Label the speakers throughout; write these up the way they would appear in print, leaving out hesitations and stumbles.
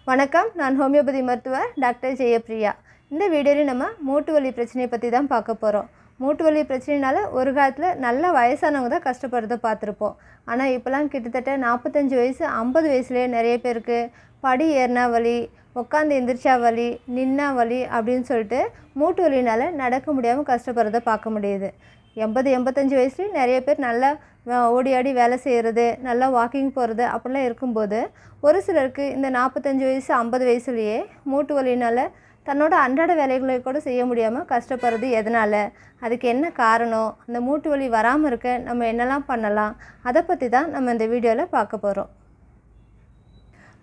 Speaker 1: வணக்கம். நான் ஹோமியோபதி மருத்துவர் டாக்டர் ஜெயப்பிரியா. இந்த வீடியோவில் நம்ம மூட்டு வலி பிரச்சனையை பற்றி தான் பார்க்க போகிறோம். மூட்டு வலி பிரச்சனைனால ஒரு காலத்தில் நல்ல வயசானவங்க தான் கஷ்டப்படுறத பார்த்துருப்போம். ஆனால் இப்போலாம் கிட்டத்தட்ட 45 வயசு 50 வயசுலேயே நிறைய பேருக்கு படி ஏறினா வலி, உட்காந்து எந்திரிச்சா வலி, நின்னா வலி அப்படின்னு சொல்லிட்டு மூட்டு வலினால் நடக்க முடியாமல் கஷ்டப்படுறத பார்க்க முடியுது. 80-85 வயசுலேயும் நிறைய பேர் நல்லா ஓடி ஆடி வேலை செய்கிறது, நல்லா வாக்கிங் போகிறது அப்படிலாம் இருக்கும்போது ஒரு சிலருக்கு இந்த 45 வயசு 50 வயசுலேயே மூட்டு வலினால் தன்னோட அன்றாட வேலைகளை கூட செய்ய முடியாமல் கஷ்டப்படுறது எதனால், அதுக்கு என்ன காரணம், அந்த மூட்டு வலி வராமல் இருக்க நம்ம என்னெல்லாம் பண்ணலாம், அதை பற்றி தான் நம்ம இந்த வீடியோவில் பார்க்க போகிறோம்.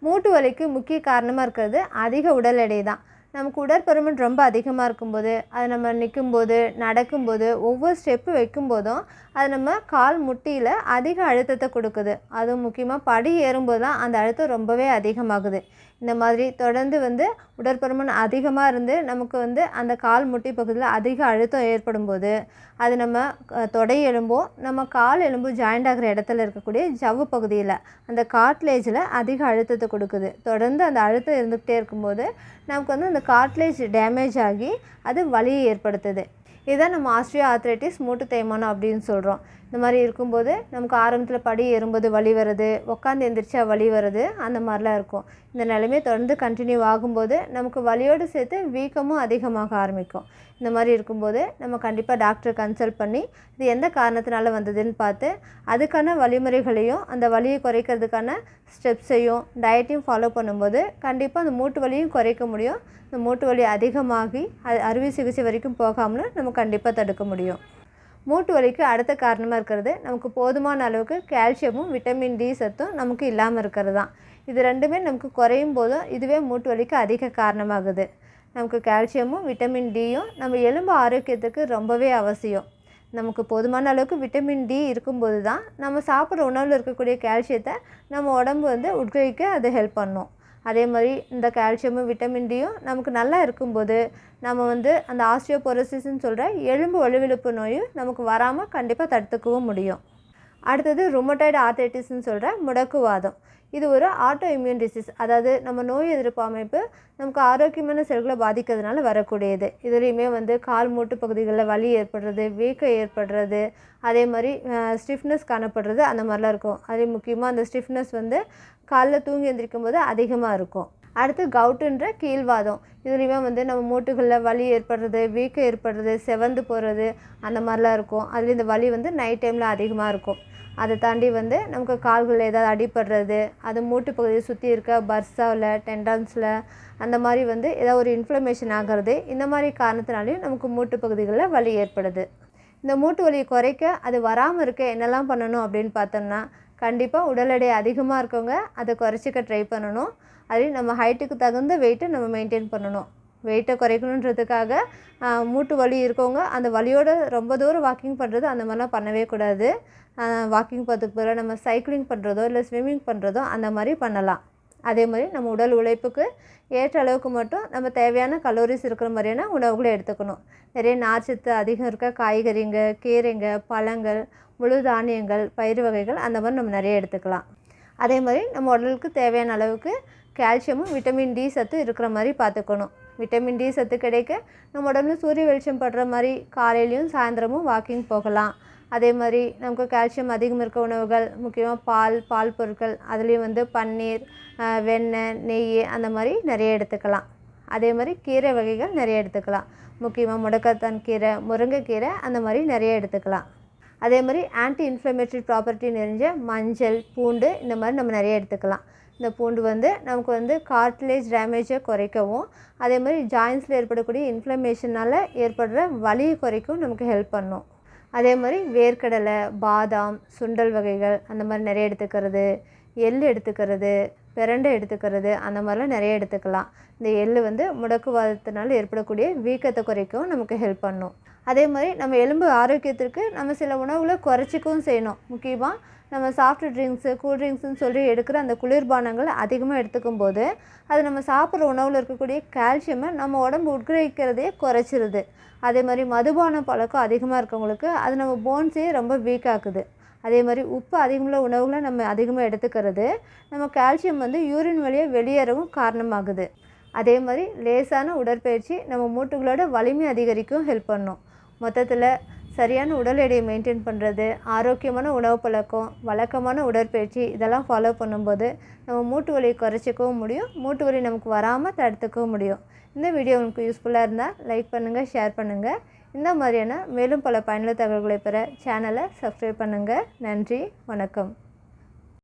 Speaker 1: மூட்டு வலிக்கு முக்கிய காரணமாக இருக்கிறது அதிக உடல் எடை தான். நமக்கு உடற்பருமன் ரொம்ப அதிகமாக இருக்கும்போது, அது நம்ம நிற்கும்போது, நடக்கும்போது, ஒவ்வொரு ஸ்டெப்பு வைக்கும்போதும் அது நம்ம கால் முட்டியில் அதிக அழுத்தத்தை கொடுக்குது. அதுவும் முக்கியமாக படி ஏறும்போது தான் அந்த அழுத்தம் ரொம்பவே அதிகமாகுது. இந்த மாதிரி தொடர்ந்து உடற்பருமன் அதிகமாக இருந்து நமக்கு அந்த கால் முட்டி பகுதியில் அதிக அழுத்தம் ஏற்படும்போது அது நம்ம தொடை எலும்போ நம்ம கால் எலும்பு ஜாயிண்ட் ஆகிற இடத்துல இருக்கக்கூடிய ஜவ்வு பகுதியில் அந்த கார்ட்லேஜில் அதிக அழுத்தத்தை கொடுக்குது. தொடர்ந்து அந்த அழுத்தம் இருந்துக்கிட்டே இருக்கும்போது நமக்கு அந்த கார்ட்லேஜ் டேமேஜ் ஆகி அது வலியை ஏற்படுத்துது. இதுதான் நம்ம ஆஸ்ட்ரியோ ஆர்த்ரைட்டிஸ் மூட்டு தேய்மானம் அப்படின்னு சொல்கிறோம். இந்த மாதிரி இருக்கும்போது நமக்கு ஆரம்பத்தில் படி ஏறும்போது வலி வருது, உட்காந்து எந்திரிச்சா வலி வருது, அந்த மாதிரிலாம் இருக்கும். இந்த நிலைமை தொடர்ந்து கண்டினியூ ஆகும்போது நமக்கு வலியோடு சேர்த்து வீக்கமும் அதிகமாக ஆரம்பிக்கும். இந்த மாதிரி இருக்கும்போது நம்ம கண்டிப்பாக டாக்டரை கன்சல்ட் பண்ணி இது எந்த காரணத்தினால வந்ததுன்னு பார்த்து அதுக்கான வழிமுறைகளையும் அந்த வலியை குறைக்கிறதுக்கான ஸ்டெப்ஸையும் டயட்டையும் ஃபாலோ பண்ணும்போது கண்டிப்பாக அந்த மூட்டு வலியும் குறைக்க முடியும். இந்த மூட்டு வலி அதிகமாகி அது அறுவை சிகிச்சை வரைக்கும் போகாமலும் நம்ம கண்டிப்பாக தடுக்க முடியும். மூட்டு வலிக்கு அடுத்த காரணமாக இருக்கிறது நமக்கு போதுமான அளவுக்கு கால்சியமும் விட்டமின் டி சத்தும் நமக்கு இல்லாமல் இருக்கிறது தான். இது ரெண்டுமே நமக்கு குறையும் போதும் இதுவே மூட்டு வலிக்கு அதிக காரணமாகுது. நமக்கு கால்சியமும் விட்டமின் டியும் நம்ம எலும்பு ஆரோக்கியத்துக்கு ரொம்பவே அவசியம். நமக்கு போதுமான அளவுக்கு விட்டமின் டி இருக்கும்போது தான் நம்ம சாப்பிட்ற உணவில் இருக்கக்கூடிய கால்சியத்தை நம்ம உடம்பு உட்கிரகிக்க அது ஹெல்ப் பண்ணும். அதே மாதிரி இந்த கால்சியமும் விட்டமின் டியும் நமக்கு நல்லா இருக்கும்போது நம்ம அந்த ஆஸ்டியோபோரோசிஸ்ன்னு சொல்கிற எலும்பு வலுவிழுப்பு நோயும் நமக்கு வராமல் கண்டிப்பாக தடுத்துக்கவும் முடியும். அடுத்தது ருமட்டாய்டு ஆர்த்ரைட்டிஸ்ன்னு சொல்கிற முடக்குவாதம். இது ஒரு ஆட்டோ இம்யூன் டிசீஸ், அதாவது நம்ம நோய் எதிர்ப்பு அமைப்பு நமக்கு ஆரோக்கியமான செல்களை பாதிக்கிறதுனால வரக்கூடியது. இதுலேயுமே கால் மூட்டு பகுதிகளில் வலி ஏற்படுறது, வீக்கம் ஏற்படுறது, அதே மாதிரி ஸ்டிஃப்னஸ் காணப்படுறது, அந்த மாதிரிலாம் இருக்கும். அதே முக்கியமாக அந்த ஸ்டிஃப்னஸ் காலில் தூங்கி எழுந்திரிக்கும் போது அதிகமாக இருக்கும். அடுத்து கவுட்டுன்ற கீழ்வாதம். இதுலேயுமே நம்ம மூட்டுகளில் வலி ஏற்படுறது, வீக்கம் ஏற்படுறது, செவந்து போகிறது, அந்த மாதிரிலாம் இருக்கும். அதில் இந்த வலி நைட் டைமில் அதிகமாக இருக்கும். அதை தாண்டி நமக்கு கால்களில் ஏதாவது அடிபடுறது, அது மூட்டு பகுதியை சுற்றி இருக்க பர்ஸாவில் டெண்டான்ஸில் அந்த மாதிரி ஏதாவது ஒரு இன்ஃப்ளமேஷன் ஆகிறது, இந்த மாதிரி காரணத்தினாலையும் நமக்கு மூட்டு பகுதிகளில் வலி ஏற்படுது. இந்த மூட்டு வலியை குறைக்க அது வராமல் இருக்க என்னெல்லாம் பண்ணணும் அப்படின்னு பார்த்தோம்னா, கண்டிப்பாக உடல் எடை அதிகமாக இருக்கவங்க அதை குறைச்சிக்க ட்ரை பண்ணணும். அதுலேயும் நம்ம ஹைட்டுக்கு தகுந்த வெயிட்டை நம்ம மெயின்டைன் பண்ணணும். வெயிட்டை குறைக்கணுன்றதுக்காக மூட்டு வலி இருக்கவங்க அந்த வலியோடு ரொம்ப தூரம் வாக்கிங் பண்ணுறது அந்த மாதிரிலாம் பண்ணவே கூடாது. வாக்கிங் போகிறதுக்கு பதிலாக நம்ம சைக்கிளிங் பண்ணுறதோ இல்லை ஸ்விம்மிங் பண்ணுறதோ அந்த மாதிரி பண்ணலாம். அதே மாதிரி நம்ம உடல் உழைப்புக்கு ஏற்ற அளவுக்கு மட்டும் நம்ம தேவையான கலோரிஸ் இருக்கிற மாதிரியான உணவுகளை எடுத்துக்கணும். நிறைய நார்ச்சத்து அதிகம் இருக்க காய்கறிங்க, கீரைங்க, பழங்கள், முழு தானியங்கள், பயிறு வகைகள் அந்த மாதிரி நம்ம நிறைய எடுத்துக்கலாம். அதே மாதிரி நம்ம உடலுக்கு தேவையான அளவுக்கு கால்சியமும் விட்டமின் டி சத்து இருக்கிற மாதிரி பார்த்துக்கணும். விட்டமின் டி சத்து கிடைக்க நம்ம உடம்புல சூரிய வெளிச்சம் படுற மாதிரி காலையிலையும் சாயந்தரமும் வாக்கிங் போகலாம். அதே மாதிரி நமக்கு கால்சியம் அதிகம் இருக்க உணவுகள் முக்கியமாக பால் பொருட்கள், அதுலேயும் பன்னீர், வெண்ணெய், நெய் அந்த மாதிரி நிறைய எடுத்துக்கலாம். அதே மாதிரி கீரை வகைகள் நிறைய எடுத்துக்கலாம். முக்கியமாக முடக்கத்தான் கீரை, முருங்கைக்கீரை அந்த மாதிரி நிறைய எடுத்துக்கலாம். அதே மாதிரி ஆன்டி இன்ஃப்ளமேட்டரி ப்ராப்பர்ட்டி நிறைஞ்ச மஞ்சள், பூண்டு இந்த மாதிரி நம்ம நிறைய எடுத்துக்கலாம். இந்த பூண்டு நமக்கு கார்ட்லேஜ் டேமேஜை குறைக்கவும், அதே மாதிரி ஜாயின்ஸில் ஏற்படக்கூடிய இன்ஃப்ளமேஷனால் ஏற்படுற வலியை குறைக்கவும் நமக்கு ஹெல்ப் பண்ணும். அதே மாதிரி வேர்க்கடலை, பாதாம், சுண்டல் வகைகள் அந்த மாதிரி நிறைய எடுத்துக்கிறது, எள் எடுத்துக்கிறது, பிரண்டை எடுத்துக்கிறது, அந்த மாதிரிலாம் நிறைய எடுத்துக்கலாம். இந்த எள் முடக்குவாதத்தினால் ஏற்படக்கூடிய வீக்கத்தை குறைக்கவும் நமக்கு ஹெல்ப் பண்ணும். அதே மாதிரி நம்ம எலும்பு ஆரோக்கியத்திற்கு நம்ம சில உணவுகளை குறைச்சிக்கவும் செய்யணும். முக்கியமாக நம்ம சாஃப்ட் ட்ரிங்க்ஸு, கூல்ட்ரிங்க்ஸுன்னு சொல்லி எடுக்கிற அந்த குளிர்பானங்கள் அதிகமாக எடுத்துக்கும் போது அது நம்ம சாப்பிட்ற உணவில் இருக்கக்கூடிய கால்சியமை நம்ம உடம்பு உட்கிரகிக்கிறதையே குறைச்சிருது. அதே மாதிரி மதுபான பழக்கம் அதிகமாக இருக்கவங்களுக்கு அது நம்ம போன்ஸையே ரொம்ப வீக் ஆக்குது. அதே மாதிரி உப்பு அதிகமுள்ள உணவுகளை நம்ம அதிகமாக எடுத்துக்கிறது நம்ம கால்சியம் வந்து யூரின் வழியாக வெளியேறவும் காரணமாகுது. அதே மாதிரி லேசான உடற்பயிற்சி நம்ம மூட்டுகளோட வலிமை அதிகரிக்கும் ஹெல்ப் பண்ணும். மொத்தத்தில் சரியான உடல் எடையை மெயின்டைன் பண்ணுறது, ஆரோக்கியமான உணவு பழக்கம், வழக்கமான உடற்பயிற்சி இதெல்லாம் ஃபாலோ பண்ணும்போது நம்ம மூட்டு வலியை குறைச்சிக்கவும் முடியும், மூட்டு வலி நமக்கு வராமல் தடுத்துக்கவும் முடியும். இந்த வீடியோ உங்களுக்கு யூஸ்ஃபுல்லாக இருந்தால் லைக் பண்ணுங்கள், ஷேர் பண்ணுங்கள். இந்த மாதிரியான மேலும் பல பயனுள்ள தகவல்களை பெற சேனலை சப்ஸ்கிரைப் பண்ணுங்கள். நன்றி, வணக்கம்.